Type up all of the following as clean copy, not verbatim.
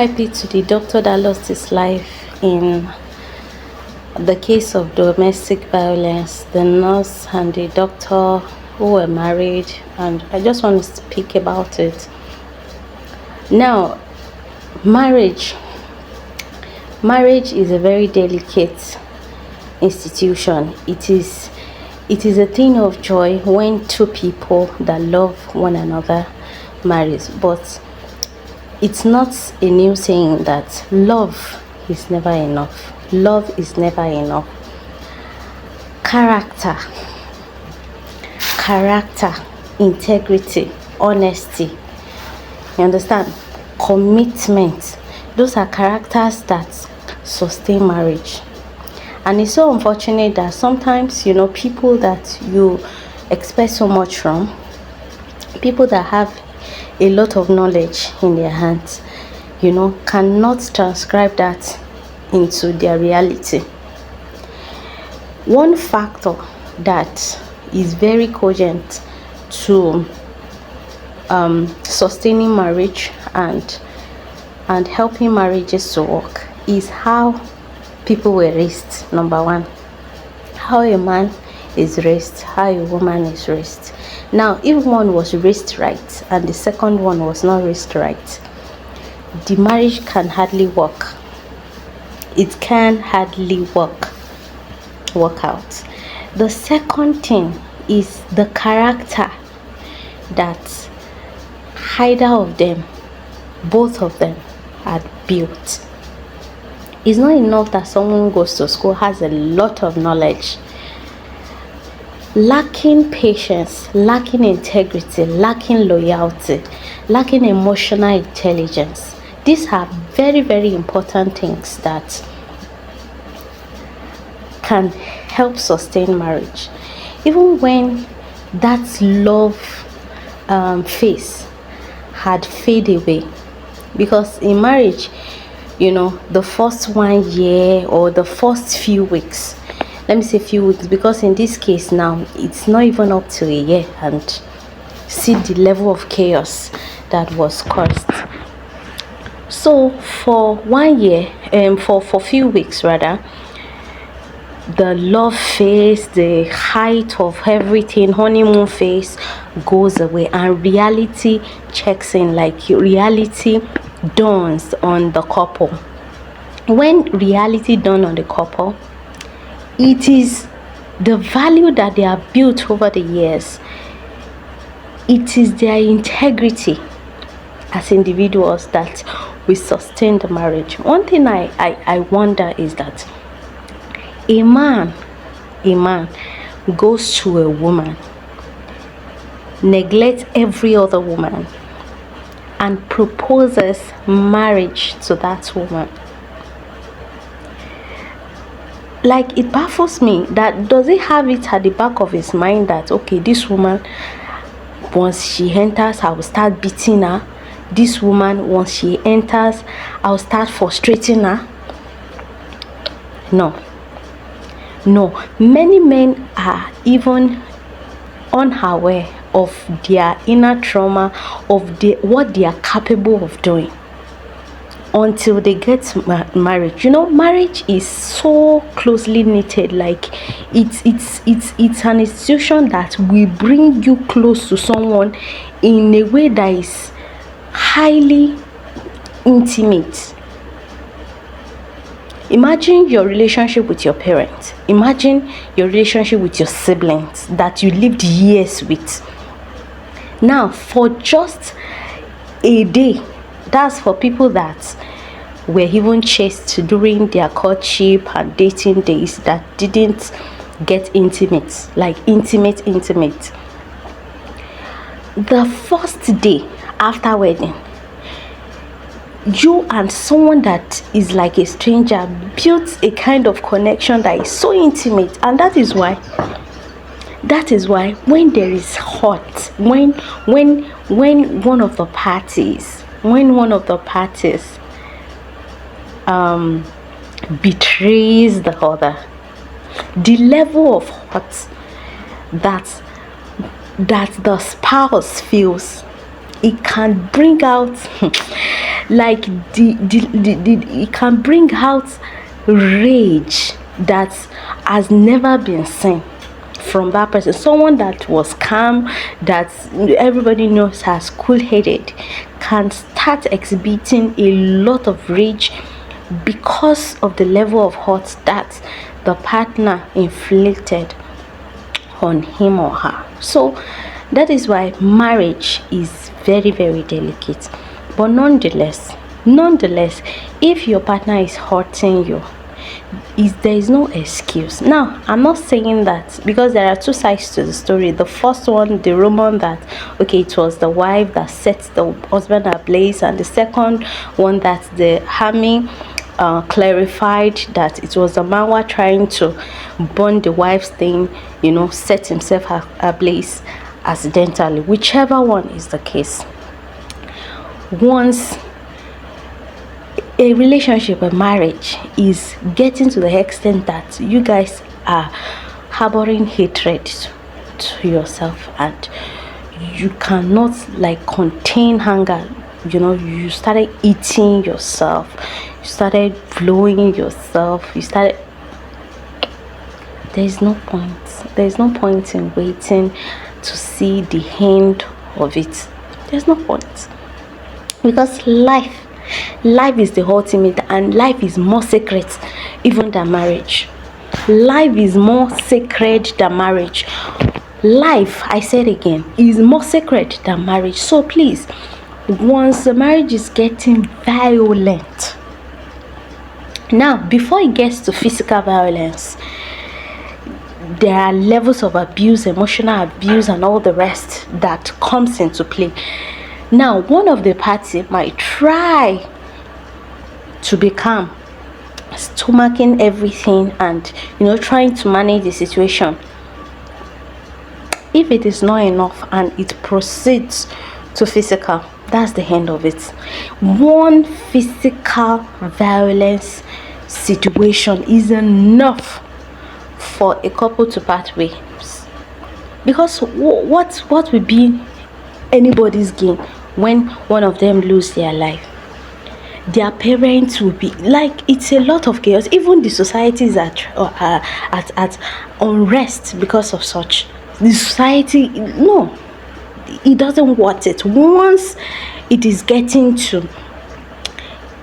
RIP to the doctor that lost his life in the case of domestic violence, the nurse and the doctor who were married, and I just want to speak about it. Now, marriage is a very delicate institution. It is a thing of joy when two people that love one another marries, but it's not a new saying that love is never enough. Love is never enough. Character, integrity, honesty, you understand? Commitment. Those are characters that sustain marriage. And it's so unfortunate that sometimes, people that you expect so much from, people that have a lot of knowledge in their hands, cannot transcribe that into their reality. One factor that is very cogent to sustaining marriage and helping marriages to work is how people were raised. Number one, how a man is raised, how a woman is raised. Now, if one was raised right and the second one was not raised right, the marriage can hardly work. It can hardly work out. The second thing is the character that either of them, both of them, had built. It's not enough that someone goes to school, has a lot of knowledge, lacking patience, lacking integrity, lacking loyalty, lacking emotional intelligence. These are very, very important things that can help sustain marriage. Even when that love phase had faded away. Because in marriage, the first 1 year or the first few weeks, let me say few weeks, because in this case now, it's not even up to a year, and see the level of chaos that was caused. So for 1 year, for few weeks rather, the love phase, the height of everything, honeymoon phase goes away, and reality checks in, like reality dawns on the couple. When reality dawns on the couple, it is the value that they have built over the years. It is their integrity as individuals that will sustain the marriage. One thing I wonder is that a man goes to a woman, neglects every other woman, and proposes marriage to that woman. Like, it baffles me that does he have it at the back of his mind that, okay, this woman, once she enters, I will start beating her. This woman, once she enters, I'll start frustrating her. No. Many men are even unaware of their inner trauma, of what they are capable of doing, until they get married. Marriage is so closely knitted. Like, it's an institution that will bring you close to someone in a way that is highly intimate. Imagine your relationship with your parents. Imagine your relationship with your siblings that you lived years with. Now, for just a day, that's for people that were even chased during their courtship and dating days, that didn't get intimate, like intimate. The first day after wedding, you and someone that is like a stranger built a kind of connection that is so intimate. And that is why when there is hurt, when one of the parties betrays the other, the level of hurt that the spouse feels, it can bring out like it can bring out rage that has never been seen from that person. Someone that was calm, that everybody knows has cool-headed, can start exhibiting a lot of rage because of the level of hurt that the partner inflicted on him or her. So that is why marriage is very, very delicate. But nonetheless, if your partner is hurting you, there is no excuse. Now, I'm not saying that, because there are two sides to the story. The first one, the rumor that okay, it was the wife that set the husband ablaze, and the second one that the army clarified that it was the man who trying to burn the wife's thing, set himself ablaze accidentally. Whichever one is the case, once a relationship, a marriage is getting to the extent that you guys are harboring hatred to yourself, and you cannot contain anger, you started eating yourself, you started blowing yourself, there's no point in waiting to see the end of it. There's no point, because life is the ultimate, and life is more sacred even than marriage. Life is more sacred than marriage. Life, I said again, is more sacred than marriage. So please, once the marriage is getting violent, now before it gets to physical violence, there are levels of abuse, emotional abuse, and all the rest that comes into play. Now, one of the party might try to be calm, stomaching everything, and trying to manage the situation. If it is not enough and it proceeds to physical, that's the end of it. One physical violence situation is enough for a couple to part ways, because what will be anybody's gain when one of them lose their life? Their parents will be it's a lot of chaos. Even the society is at unrest because of such. The society, no, it doesn't want it. Once it is getting to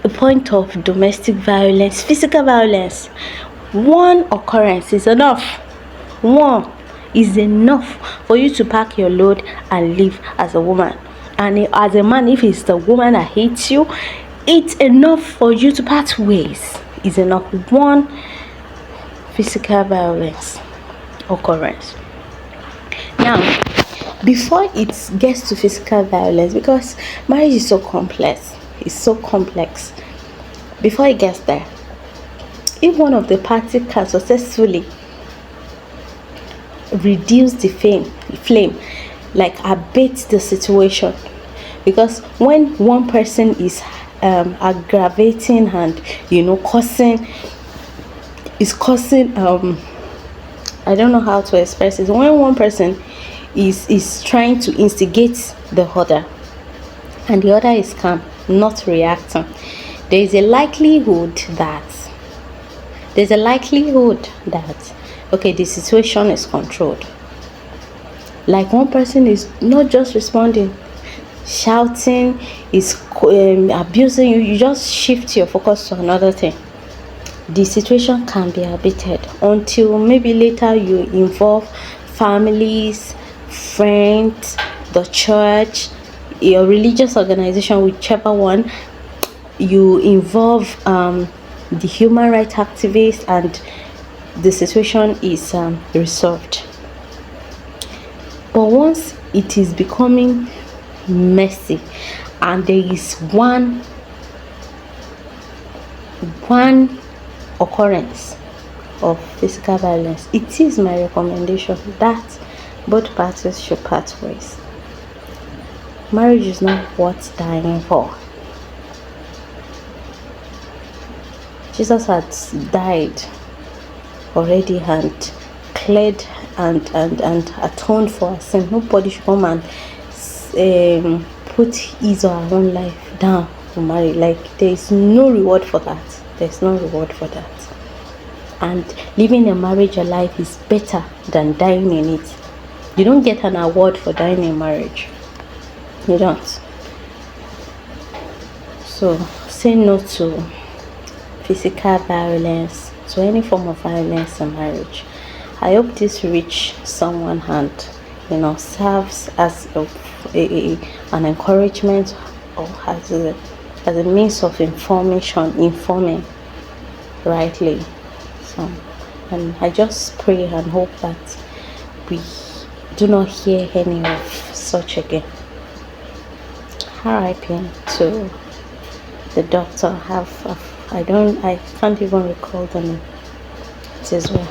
a point of domestic violence, physical violence, one occurrence is enough. One is enough for you to pack your load and leave as a woman. And as a man, if it's the woman that hates you, it's enough for you to part ways. It's enough. One physical violence occurrence. Now, before it gets to physical violence, because marriage is so complex, before it gets there, if one of the parties can successfully reduce the flame, abate the situation, because when one person is aggravating and causing I don't know how to express it. When one person is trying to instigate the other, and the other is calm, not reacting, there is a likelihood that okay, the situation is controlled. One person is not just responding, shouting, is abusing you, you just shift your focus to another thing. The situation can be abated until maybe later you involve families, friends, the church, your religious organization, whichever one. You involve the human rights activists, and the situation is resolved. But once it is becoming messy and there is one occurrence of physical violence, it is my recommendation that both parties should part ways. Marriage is not worth dying for. Jesus had died already and cleared and atoned for our sin. Nobody should come and put his or her own life down people marry. Like, there is no reward for that. There's no reward for that. And living a marriage alive is better than dying in it. You don't get an award for dying in marriage. You don't. So say no to physical violence, to any form of violence in marriage. I hope this reach someone and serves as an encouragement, or as a means of informing rightly. So, and I just pray and hope that we do not hear any of such again. RIP to the doctor. I can't even recall the name. It is well.